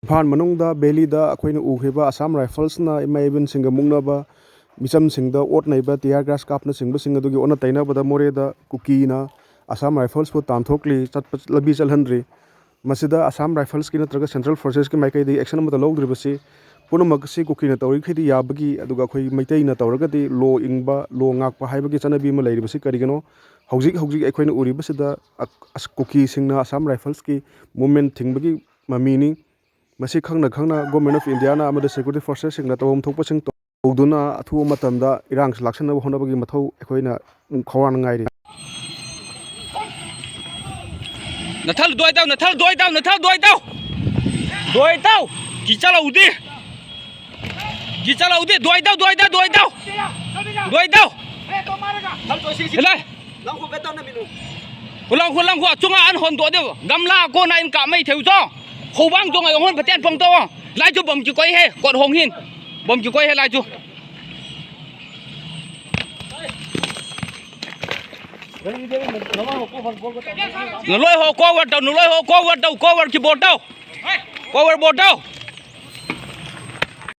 ꯏꯝꯐꯥꯜ ꯃꯅꯨꯡꯗ ꯕꯦꯂꯤꯗ ꯑꯩꯈꯣꯏꯅ ꯎꯈꯤꯕ ꯑꯁꯥꯝ ꯔꯥꯏꯐꯜꯁꯅ ꯃꯥꯏꯕꯟꯁꯤꯡꯒ ꯃꯨꯛꯅꯕ ꯃꯤꯆꯝꯁꯤꯡꯗ ꯑꯣꯠ ꯅꯩꯕ ꯇꯤꯌꯥꯔ ꯒ꯭ꯌꯥꯁ ꯀꯥꯞꯅꯆꯤꯡꯕꯁꯤꯡ ꯑꯗꯨꯒꯤ ꯑꯣꯟꯅ ꯇꯩꯅꯕꯗ ꯃꯣꯔꯦꯗ ꯀꯨꯀꯤꯅ ꯑꯁꯥꯝ ꯔꯥꯏꯐꯜꯁꯄꯨ ꯇꯥꯟꯊꯣꯛꯂꯤ ꯂꯝꯕꯤ ꯆꯠꯍꯟꯗ꯭ꯔꯤ ꯃꯁꯤꯗ ꯑꯁꯥꯝ ꯔꯥꯏꯐꯜꯁꯀꯤ ꯅꯠꯇ꯭ꯔꯒ ꯁꯦꯟꯇ꯭ꯔꯦꯜ ꯐꯣꯔꯁꯦꯁꯀꯤ ꯃꯥꯏꯀꯩꯗꯒꯤ ꯑꯦꯛꯁꯟ ꯑꯃꯠꯇ ꯂꯧꯗ꯭ꯔꯤꯕꯁꯤ ꯄꯨꯝꯅꯃꯛ ꯑꯁꯤ ꯀꯨꯀꯤꯅ ꯇꯧꯔꯤꯈꯩꯗꯤ ꯌꯥꯕꯒꯤ ꯑꯗꯨꯒ ꯑꯩꯈꯣꯏ ꯃꯩꯇꯩꯅ ꯇꯧꯔꯒꯗꯤ ꯂꯣ ꯏꯪꯕ ꯂꯣ ꯉꯥꯛꯄ ꯍꯥꯏꯕꯒꯤ ꯆꯠꯅꯕꯤ ꯑꯃ ꯂꯩꯔꯤꯕꯁꯤ ꯀꯔꯤꯒꯤꯅꯣ ꯍꯧꯖꯤꯛ ꯑꯩꯈꯣꯏꯅ ꯎꯔꯤꯕꯁꯤꯗ ꯀꯨꯀꯤꯁꯤꯡꯅ ꯑꯁꯥꯝ ꯔꯥꯏꯐꯜꯁꯀꯤ ꯃꯨꯞꯃꯦꯟ ꯊꯤꯡꯕꯒꯤ ꯃꯃꯤꯅꯤ ꯃꯁꯤ ꯈꯪꯅ ꯒꯣꯔꯃꯦꯟ ꯑꯣꯐ ꯏꯟꯗꯤꯌꯥꯅ ꯑꯃꯗꯤ ꯁꯦꯀ꯭ꯌꯨꯔꯤꯇꯤ ꯐꯣꯔꯁꯦꯁꯁꯤꯡꯅ ꯇꯧꯐꯝ ꯊꯣꯛꯄꯁꯤꯡ ꯇꯧꯗꯨꯅ ꯑꯊꯨꯕ ꯃꯇꯝꯗ ꯏꯔꯥꯡꯁꯤ ꯂꯥꯛꯁꯤꯟꯅꯕ ꯍꯣꯠꯅꯕꯒꯤ ꯃꯊꯧ ꯑꯩꯈꯣꯏꯅ ꯈꯧꯔꯥꯡꯅ ꯉꯥꯏꯔꯤ Nathal doi tao ki chala udi doi tao lai hulang hu chunga an hon do de gamla ko na in ka mai theu cho khobang cho ngai hon paten phong to lai chu bom ki koi he kot hong hin bom ki koi he lai chu nó lôi hồ cover tàu nó lôi hồ cover tàu cover ki bot tàu cover bot tàu